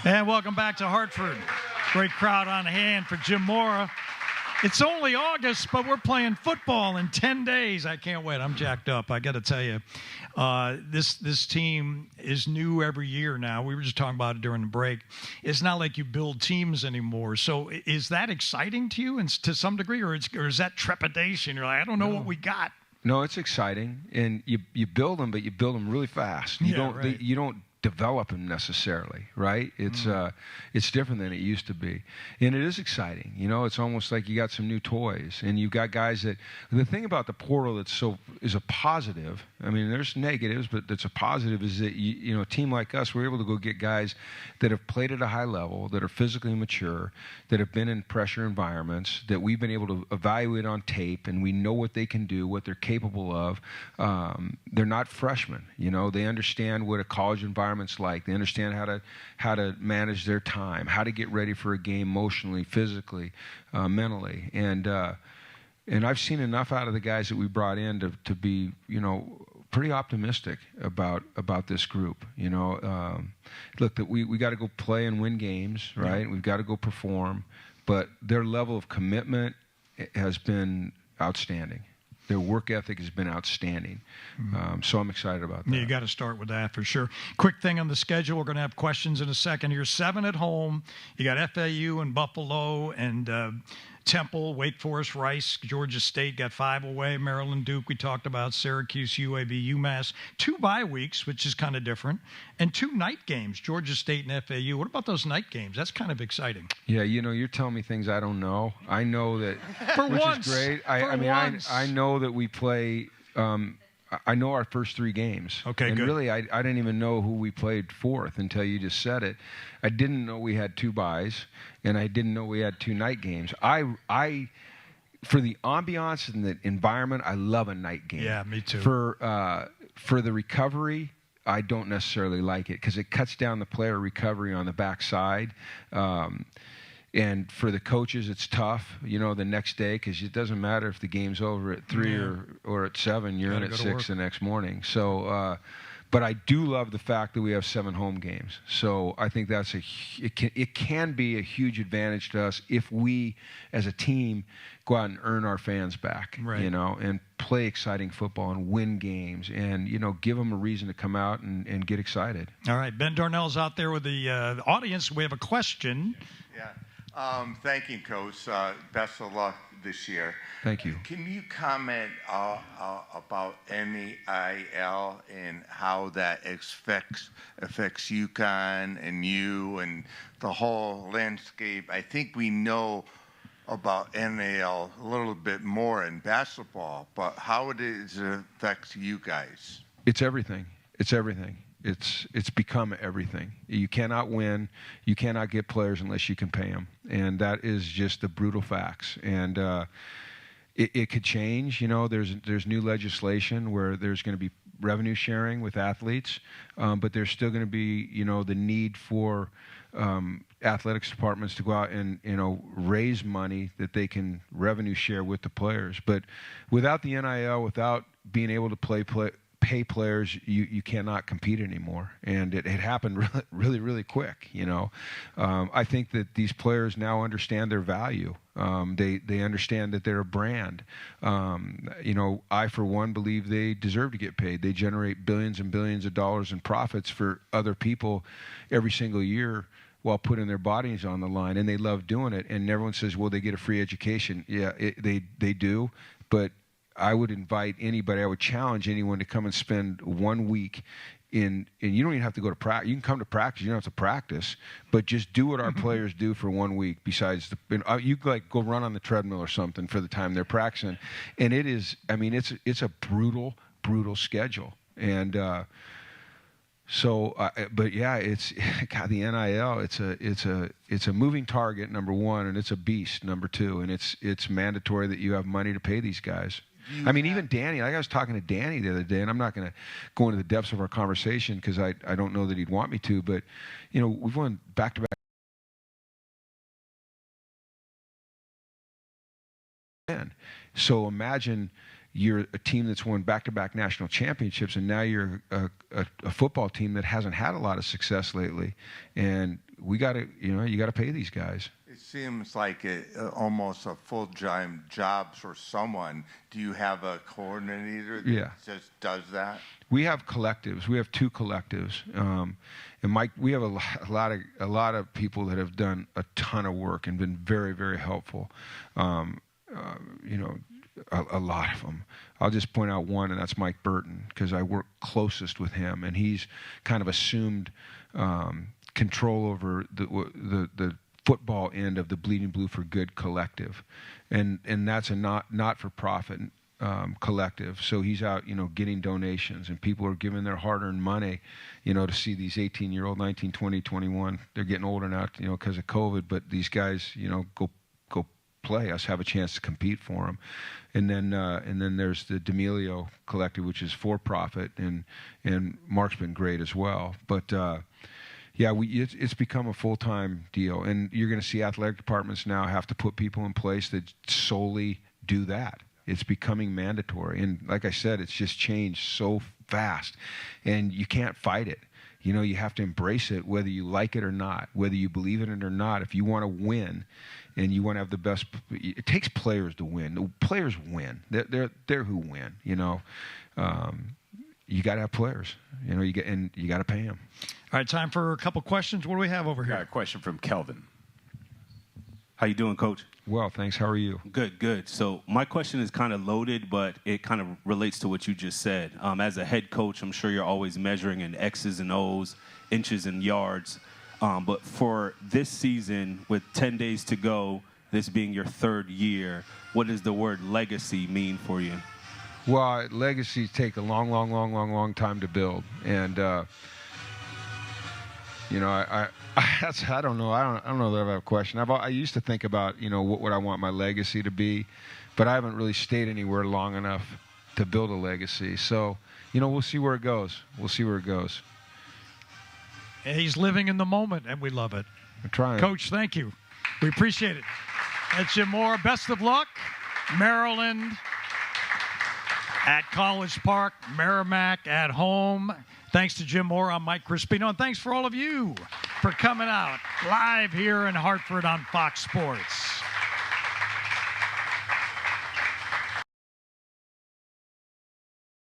And welcome back to Hartford. Great crowd on hand for Jim Mora. It's only August, but we're playing football in 10 days. I can't wait. I'm jacked up. I got to tell you, this team is new every year now. We were just talking about it during the break. It's not like you build teams anymore. So is that exciting to you and to some degree, or is that trepidation? You're like, I don't know what we got. No, it's exciting, and you build them, but you build them really fast. You don't develop them necessarily, right? It's different than it used to be, and it is exciting. You know, it's almost like you got some new toys, and you've got guys that. The thing about the portal is a positive. I mean, there's negatives, but it's a positive. Is that a team like us, we're able to go get guys that have played at a high level, that are physically mature, that have been in pressure environments, that we've been able to evaluate on tape, and we know what they can do, what they're capable of. They're not freshmen. You know, they understand what a college environment's like. They understand how to manage their time, how to get ready for a game emotionally, physically, mentally, and I've seen enough out of the guys that we brought in to be, pretty optimistic about this group. Look, that we got to go play and win games, right? Yeah. We've got to go perform, but their level of commitment has been outstanding. Their work ethic has been outstanding. So I'm excited about that. Yeah, you got to start with that for sure. Quick thing on the schedule. We're going to have questions in a second. You're 7 at home. You got FAU and Buffalo and Temple, Wake Forest, Rice, Georgia State got 5 away. Maryland, Duke, we talked about. Syracuse, UAB, UMass. 2 bye weeks, which is kind of different. And 2 night games, Georgia State and FAU. What about those night games? That's kind of exciting. Yeah, you're telling me things I don't know. I know that, which is great. I know that we play. I know our first 3 games. Okay, and good. Really, I didn't even know who we played fourth until you just said it. I didn't know we had 2 byes, and I didn't know we had 2 night games. For the ambiance and the environment, I love a night game. Yeah, me too. For the recovery, I don't necessarily like it because it cuts down the player recovery on the backside. And for the coaches, it's tough, the next day, because it doesn't matter if the game's over at 3 or at 7. You're in at 6 the next morning. So, but I do love the fact that we have 7 home games. So I think it can be a huge advantage to us if we, as a team, go out and earn our fans back, right. And play exciting football and win games and, give them a reason to come out and get excited. All right. Ben Darnell's out there with the audience. We have a question. Yeah. Thank you, Coach. Best of luck this year. Thank you. Can you comment about NIL and how that affects UConn and you and the whole landscape? I think we know about NIL a little bit more in basketball, but how it affects you guys? It's everything. It's everything. It's become everything. You cannot win. You cannot get players unless you can pay them, and that is just the brutal facts. And it could change. There's new legislation where there's going to be revenue sharing with athletes, but there's still going to be the need for athletics departments to go out and raise money that they can revenue share with the players. But without the NIL, without being able to pay players, you cannot compete anymore, and it happened really quick. I think that these players now understand their value. They understand that they're a brand. I for one believe they deserve to get paid. They generate billions and billions of dollars in profits for other people every single year while putting their bodies on the line, and they love doing it. And everyone says, well, they get a free education. Yeah, they do, but I would invite anybody, I would challenge anyone to come and spend 1 week and you don't even have to go to practice. You can come to practice. You don't have to practice, but just do what our players do for 1 week. Besides, you go run on the treadmill or something for the time they're practicing, and it is. I mean, it's a brutal schedule, and but yeah, it's God, the NIL. It's a moving target, number one, and it's a beast, number 2, and it's mandatory that you have money to pay these guys. Even Danny, I was talking to Danny the other day, and I'm not going to go into the depths of our conversation because I don't know that he'd want me to, but, we've won back-to-back. So imagine, you're a team that's won back-to-back national championships, and now you're a football team that hasn't had a lot of success lately. And you got to pay these guys. It seems like almost a full-time job for someone. Do you have a coordinator that just does that? We have collectives. We have 2 collectives, and Mike. We have a lot of people that have done a ton of work and been very, very helpful. A lot of them. I'll just point out one, and that's Mike Burton, because I work closest with him, and he's kind of assumed control over the football end of the Bleeding Blue for Good collective, and that's a not-for-profit collective. So he's out, getting donations, and people are giving their hard-earned money, to see these 18-year-old, 19, 20, 21. They're getting older now, because of COVID, but these guys, go play us, have a chance to compete for them. And then there's the D'Amelio Collective, which is for profit, and Mark's been great as well. But it's become a full-time deal, and you're going to see athletic departments now have to put people in place that solely do that. It's becoming mandatory, and like I said, it's just changed so fast, and you can't fight it. You have to embrace it, whether you like it or not, whether you believe in it or not. If you want to win, and you want to have the best, it takes players to win. The players win. They're who win. You got to have players. You got to pay them. All right, time for a couple questions. What do we have over here? Got a question from Kelvin. How you doing, Coach? Well, thanks. How are you? Good. So my question is kind of loaded, but it kind of relates to what you just said. As a head coach, I'm sure you're always measuring in X's and O's, inches and yards. But for this season, with 10 days to go, this being your 3rd year, what does the word legacy mean for you? Well, legacies take a long time to build, and I don't know. I don't know that I have a question. I used to think about what would I want my legacy to be, but I haven't really stayed anywhere long enough to build a legacy. So we'll see where it goes. He's living in the moment, and we love it. I'm trying. Coach, thank you. We appreciate it. That's Jim Mora. Best of luck. Maryland at College Park, Merrimack at home. Thanks to Jim Mora. I'm Mike Crispino, and thanks for all of you for coming out live here in Hartford on Fox Sports.